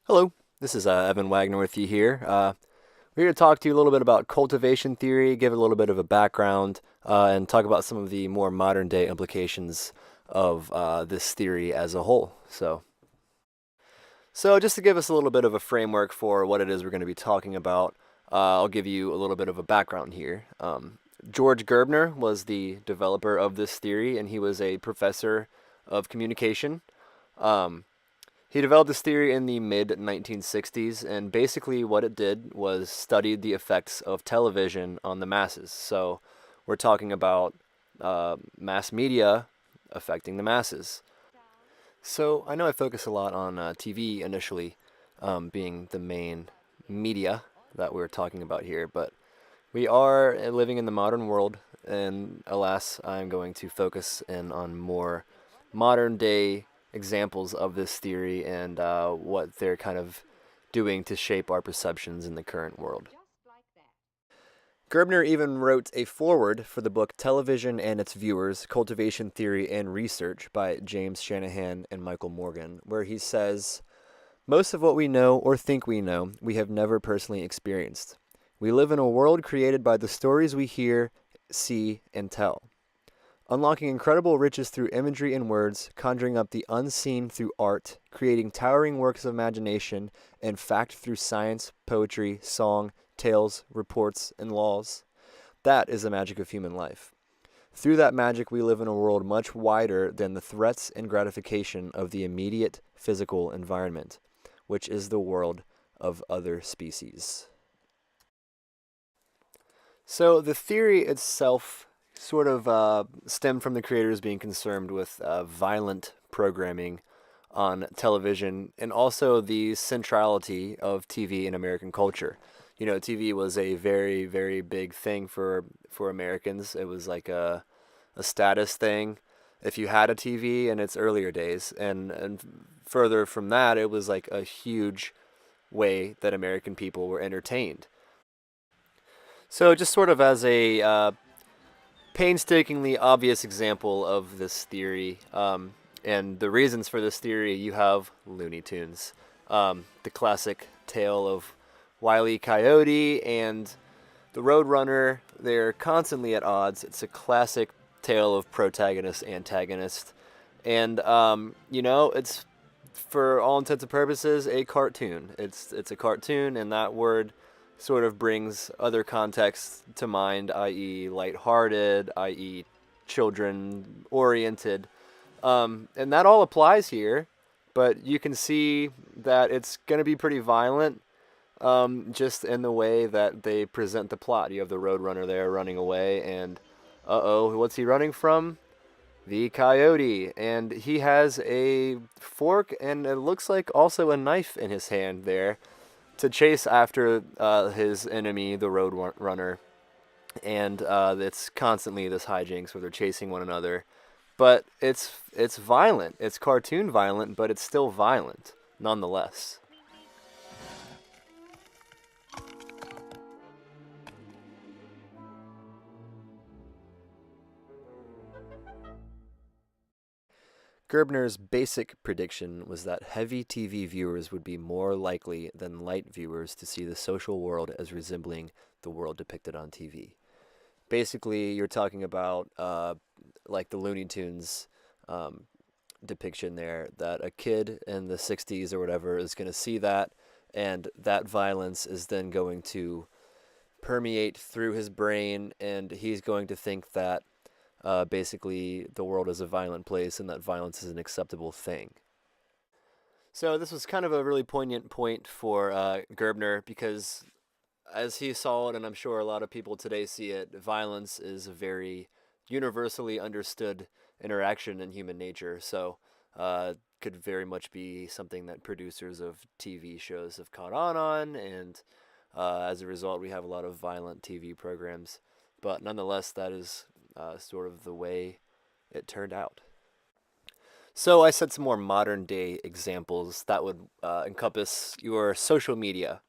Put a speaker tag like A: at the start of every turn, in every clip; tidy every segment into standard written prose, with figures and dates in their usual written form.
A: Hello, this is Evan Wagner with you here. We're here to talk to you a little bit about cultivation theory, give it a little bit of a background, and talk about some of the more modern day implications of this theory as a whole. So just to give us a little bit of a framework for what it is we're going to be talking about, I'll give you a little bit of a background here. George Gerbner was the developer of this theory, and he was a professor of communication. Um, He developed this theory in the mid 1960s, and basically what it did was studied the effects of television on the masses. So we're talking about mass media affecting the masses. So I know I focus a lot on TV initially, being the main media that we're talking about here, but we are living in the modern world, and alas, I'm going to focus in on more modern day examples of this theory and what they're kind of doing to shape our perceptions in the current world. Gerbner even wrote a foreword for the book Television and Its Viewers Cultivation Theory and Research by James Shanahan and Michael Morgan, where he says, most of what we know or think we know, we have never personally experienced. We live in a world created by the stories we hear, see, and tell. Unlocking incredible riches through imagery and words, conjuring up the unseen through art, creating towering works of imagination and fact through science, poetry, song, tales, reports, and laws. That is the magic of human life. Through that magic, we live in a world much wider than the threats and gratification of the immediate physical environment, which is the world of other species. So the theory itself sort of stemmed from the creators being concerned with violent programming on television and also the centrality of TV in American culture. You know, TV was a very, very big thing for Americans. It was like a status thing if you had a TV in its earlier days. And further from that, it was like a huge way that American people were entertained. So, just sort of as a painstakingly obvious example of this theory and the reasons for this theory, you have Looney Tunes. The classic tale of Wile E. Coyote and the Roadrunner. They're constantly at odds. It's a classic tale of protagonist, antagonist. And, it's for all intents and purposes a cartoon. It's a cartoon, and that word sort of brings other contexts to mind, i.e., lighthearted, i.e., children oriented. And that all applies here, but you can see that it's going to be pretty violent just in the way that they present the plot. You have the Roadrunner there running away, and what's he running from? The coyote. And he has a fork and it looks like also a knife in his hand there to chase after his enemy, the Road Runner, and it's constantly this hijinks where they're chasing one another. But it's violent. It's cartoon violent, but it's still violent nonetheless. Gerbner's basic prediction was that heavy TV viewers would be more likely than light viewers to see the social world as resembling the world depicted on TV. Basically, you're talking about like the Looney Tunes um, depiction there, that a kid in the 60s or whatever is going to see that, and that violence is then going to permeate through his brain, and he's going to think that basically the world is a violent place and that violence is an acceptable thing. So this was kind of a really poignant point for Gerbner because as he saw it, and I'm sure a lot of people today see it, violence is a very universally understood interaction in human nature. So, could very much be something that producers of TV shows have caught on, and as a result, we have a lot of violent TV programs. But nonetheless, that is sort of the way it turned out. So I said some more modern day examples that would encompass your social media.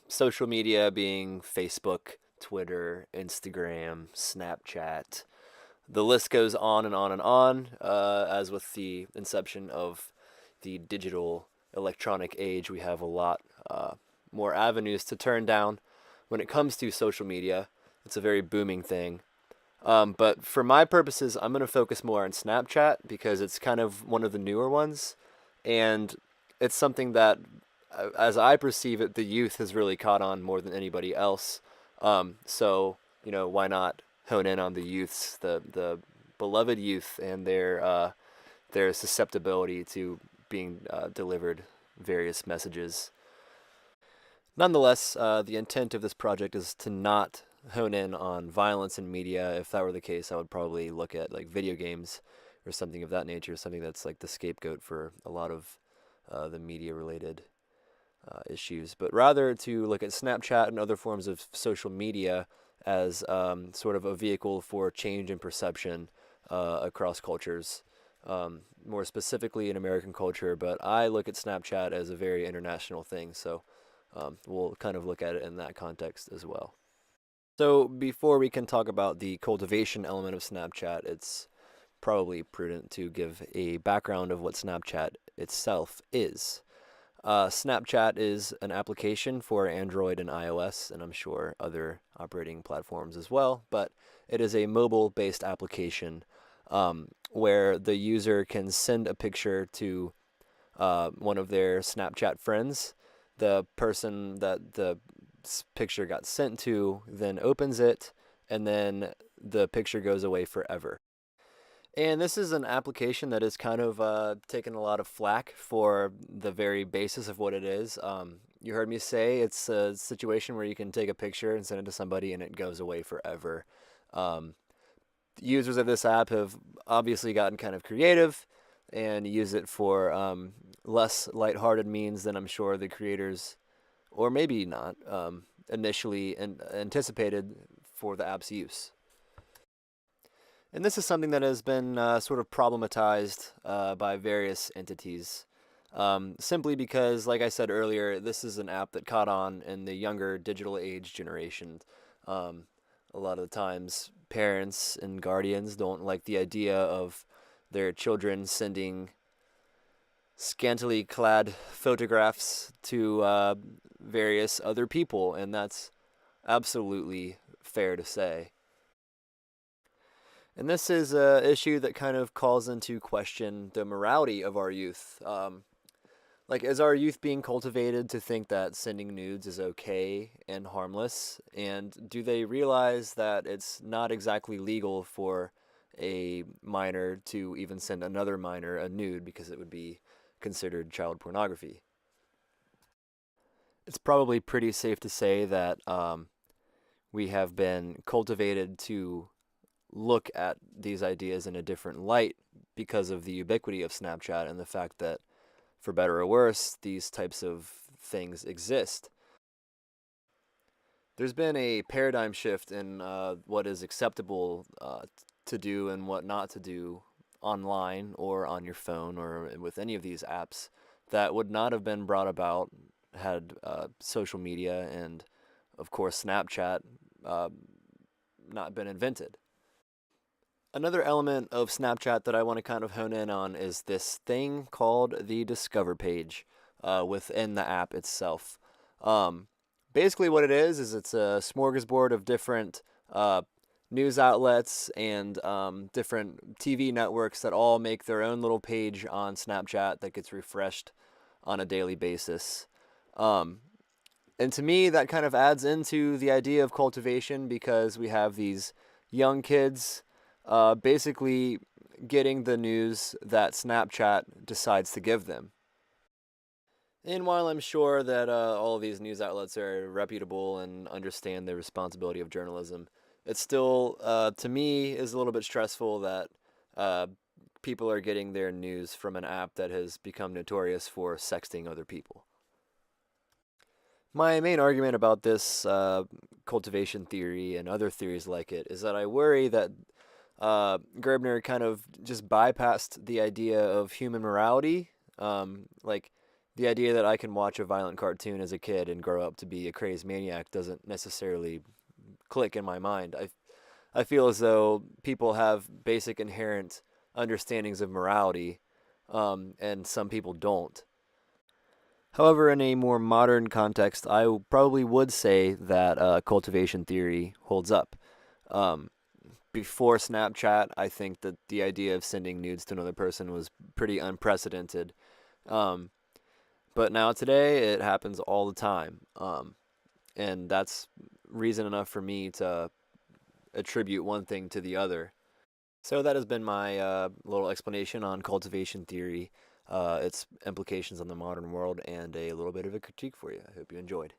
A: Social media being Facebook, Twitter, Instagram, Snapchat. The list goes on and on and on, as with the inception of the digital electronic age, we have a lot more avenues to turn down when it comes to social media. It's a very booming thing. But for my purposes, I'm going to focus more on Snapchat because it's kind of one of the newer ones. And it's something that, as I perceive it, the youth has really caught on more than anybody else. So, why not hone in on the youths, the beloved youth, and their susceptibility to being delivered various messages. Nonetheless, the intent of this project is to not hone in on violence in media. If that were the case, I would probably look at like video games or something of that nature, something that's like the scapegoat for a lot of the media-related issues, but rather to look at Snapchat and other forms of social media as sort of a vehicle for change and perception across cultures, more specifically in American culture, but I look at Snapchat as a very international thing, so we'll kind of look at it in that context as well. So before we can talk about the cultivation element of Snapchat, it's probably prudent to give a background of what Snapchat itself is. Snapchat is an application for Android and iOS, and I'm sure other operating platforms as well, but it is a mobile-based application where the user can send a picture to one of their Snapchat friends. The person that the picture got sent to then opens it, and then the picture goes away forever. And this is an application that is kind of taken a lot of flack for the very basis of what it is. You heard me say it's a situation where you can take a picture and send it to somebody and it goes away forever. Users of this app have obviously gotten kind of creative and use it for less lighthearted means than I'm sure the creators, or maybe not, initially anticipated for the app's use. And this is something that has been sort of problematized by various entities. Simply because, like I said earlier, this is an app that caught on in the younger digital age generation. A lot of the times, parents and guardians don't like the idea of their children sending scantily clad photographs to various other people, and that's absolutely fair to say. And this is an issue that kind of calls into question the morality of our youth. Is our youth being cultivated to think that sending nudes is okay and harmless? And do they realize that it's not exactly legal for a minor to even send another minor a nude because it would be considered child pornography? It's probably pretty safe to say that we have been cultivated to look at these ideas in a different light because of the ubiquity of Snapchat and the fact that, for better or worse, these types of things exist. There's been a paradigm shift in what is acceptable to do and what not to do online or on your phone or with any of these apps that would not have been brought about had social media and, of course, Snapchat not been invented. Another element of Snapchat that I want to kind of hone in on is this thing called the Discover page within the app itself. Basically what it is it's a smorgasbord of different news outlets and different TV networks that all make their own little page on Snapchat that gets refreshed on a daily basis. And to me, that kind of adds into the idea of cultivation because we have these young kids basically getting the news that Snapchat decides to give them. And while I'm sure that all of these news outlets are reputable and understand the responsibility of journalism, it still, to me, is a little bit stressful that people are getting their news from an app that has become notorious for sexting other people. My main argument about this cultivation theory and other theories like it is that I worry that Gerbner kind of just bypassed the idea of human morality, like the idea that I can watch a violent cartoon as a kid and grow up to be a crazed maniac doesn't necessarily click in my mind. I feel as though people have basic inherent understandings of morality, and some people don't. However, in a more modern context, probably would say that cultivation theory holds up. Um, Before Snapchat, I think that the idea of sending nudes to another person was pretty unprecedented. Um, but now today, it happens all the time. And that's reason enough for me to attribute one thing to the other. So that has been my little explanation on cultivation theory, its implications on the modern world, and a little bit of a critique for you. I hope you enjoyed.